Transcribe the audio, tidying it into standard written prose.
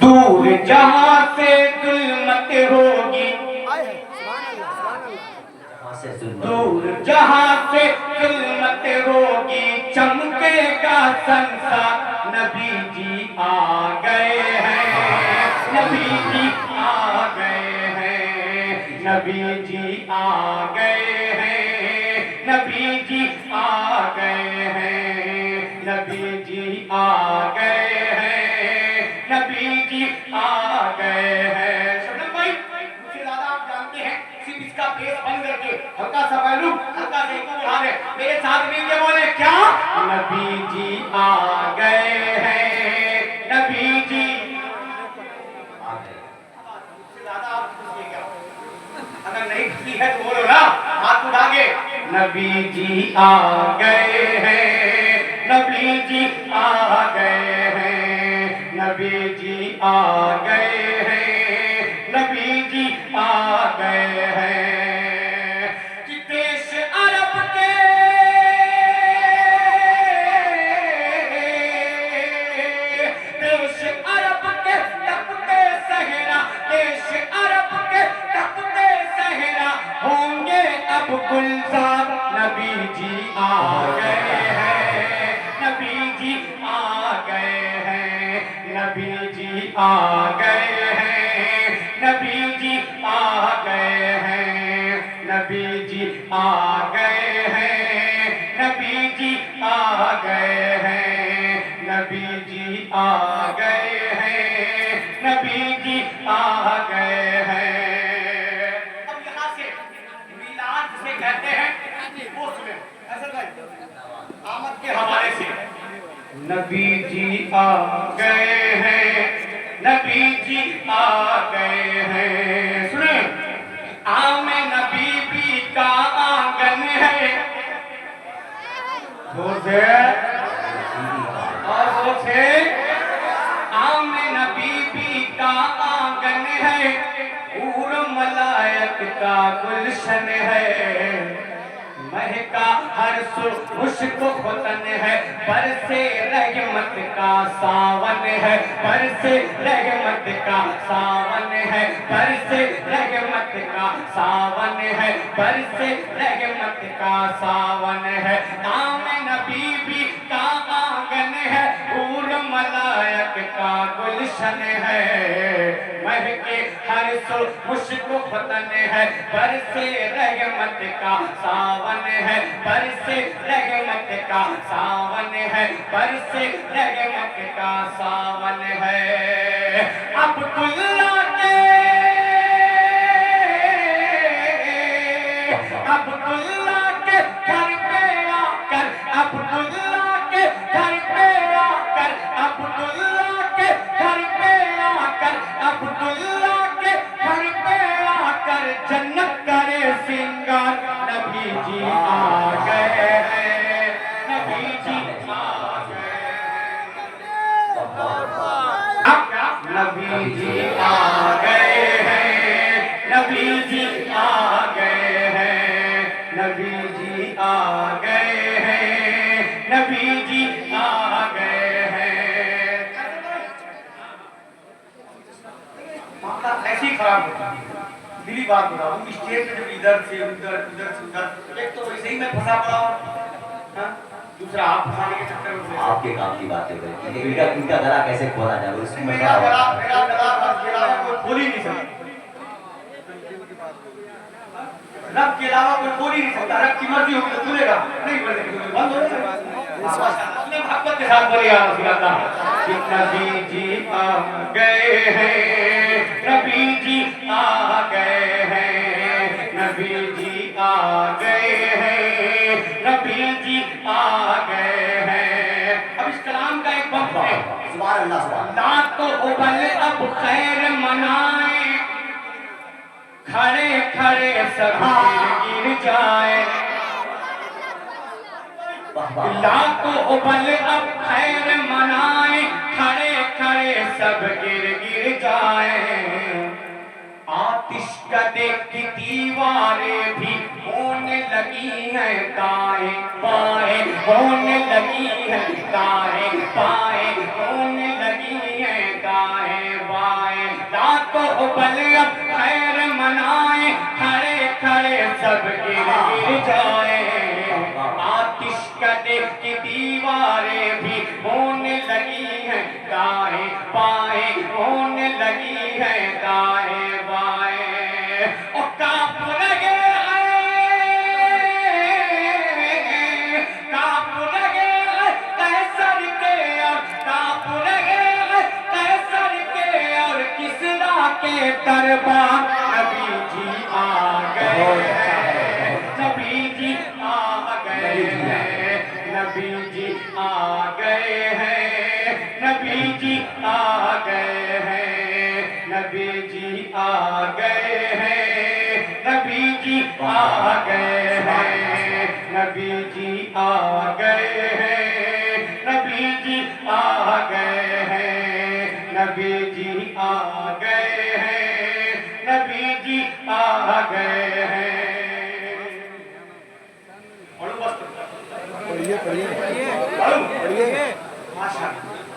دور جہاں سے ظلمت ہوگی، دور جہاں سے ظلمت ہوگی، چمکے گا سنسار، نبی جی آ گئے ہیں، نبی جی آ گئے ہیں، نبی جی آ گئے ہیں، نبی جی آ گئے ہیں، نبی جی آ گئے ہیں، نبی جی آ گئے ہیں۔ شبنم بھائی مجھ سے زیادہ آپ جانتے ہیں، صرف اس کا بیس بند کر کے ہلکا سا پہلو ہلکا سے ایک بڑھا رہے، میرے ساتھ مل کے بولے کیا؟ نبی جی آ گئے ہیں، نبی جی آ گئے۔ مجھ سے زیادہ آپ کچھ نہیں کیا، اگر نہیں کسی ہے تو بولو نا، ہاتھ اٹھا کے نبی جی آ گئے ہیں، نبی جی آ گئے ہیں، نبی جی آ گئے ہیں، نبی جی آ گئے ہیں۔ کہ دیش عرب کے دیش عرب کے تپتے صحرا، دیش عرب کے تپتے صحرا ہوں گے اب گلزار، نبی جی آ گئے ہیں، نبی جی آ گئے ہیں، نبی جی آ گئے ہیں، نبی جی آ گئے ہیں، نبی جی آ گئے ہیں، نبی جی آ گئے ہیں، نبی جی آ گئے ہیں، نبی جی آ گئے ہیں۔ اب یہاں سے میلاد سے کہتے ہیں وہ سنیں ایسا بھائی آمد کے حوالے سے، نبی جی آ گئے ہیں، نبی جی آ گئے ہیں۔ سنیں آم نبی بی کا آنگن ہے، بوزے اور بوزے آم نبی بی کا آنگن ہے، حور ملائک کا گلشن ہے، مہکا ہر سو مشک ختن ہے، برسے رحمت کا ساون ہے، برسے رحمت کا ساون ہے، برسے رحمت کا ساون ہے، برسے رحمت کا ساون ہے۔ آم نبی بی کا آنگن ہے، حور ملائک کا گلشن ہے، مہکے ہر سو مشک ختن ہے، برسے رحمت کا ساون ہے، برسے رحمت کا ساون ہے، برسے رحمت کا ساون ہے۔ عبداللہ کے عبداللہ کے گھر پہ آ کر، عبداللہ کے گھر پہ آ کر، عبداللہ کے گھر پہ آ کر، عبداللہ کے گھر پہ آ کر جنت کرے سنگار، نبی جی آ گئے ہیں، نبی جی آ گئے ہیں، نبی جی آ گئے ہیں، نبی جی آ گئے ہیں، نبی جی آ گئے ہیں، نبی جی آ گئے ہیں۔ معاملہ ایسی خراب ہوتا ہے، دلی بات بتا ہوں، اسٹیج پہ جب ادھر سے ادھر ادھر سے ادھر، ایک تو ویسے ہی میں پھنسا پڑا ہوں، دوسرا آپ پھنسانے کے چکر میں آپ کے کام کی باتیں کریں گے، ان کا گلا کیسے کھولا جائے اس میں میرا گلا کوئی کھول ہی نہیں سکتا، رب کے علاوہ کوئی کھول ہی نہیں سکتا، رب کی مرضی ہوگی تو کھلے گا، نہیں کھلے گا بند ہو جائے گا۔ اپنے محبت کے ساتھ بولیے یا رسول اللہ، نبی جی آ گئے ہیں، نبی جی آ گئے ہیں، نبی جی آ گئے ہیں، نبی جی آ گئے ہیں۔ اب اس کلام کا ایک وقت ہے، سبحان اللہ سبحان اللہ۔ لا تو ابل اب خیر منائیں، کھڑے کھڑے سب گر جائے، لا تو ابل اب خیر منائیں، کھڑے کھڑے سب گر جائیں، آتش کدے کی دیواریں بھی ہونے لگی ہیں دائیں بائیں، ہونے لگی ہیں دائیں بائیں، ہونے لگی ہیں دائیں کو بل اب خیر منائے کھڑے کھڑے سب گر جائے آتش کدے کی دیواریں بھی ہونے لگی ہیں دائیں بائیں ہونے لگی ہیں دائیں بائیں اور کانپ لگے قیصر کے اور کانپ لگے قیصر کے اور کسریٰ کے دربار نبی جی آ گئے ہیں نبی جی آ گئے ہیں نبی جی آ گئے ہیں نبی جی آ گئے ہیں نبی جی آ گئے ہیں نبی جی آ گئے ہیں نبی جی آ گئے ہیں نبی جی آ گئے ہیں نبی جی آ گئے ہیں نبی جی آ گئے ہیں پڑھیے پڑھیے پڑھیے ماشاء اللہ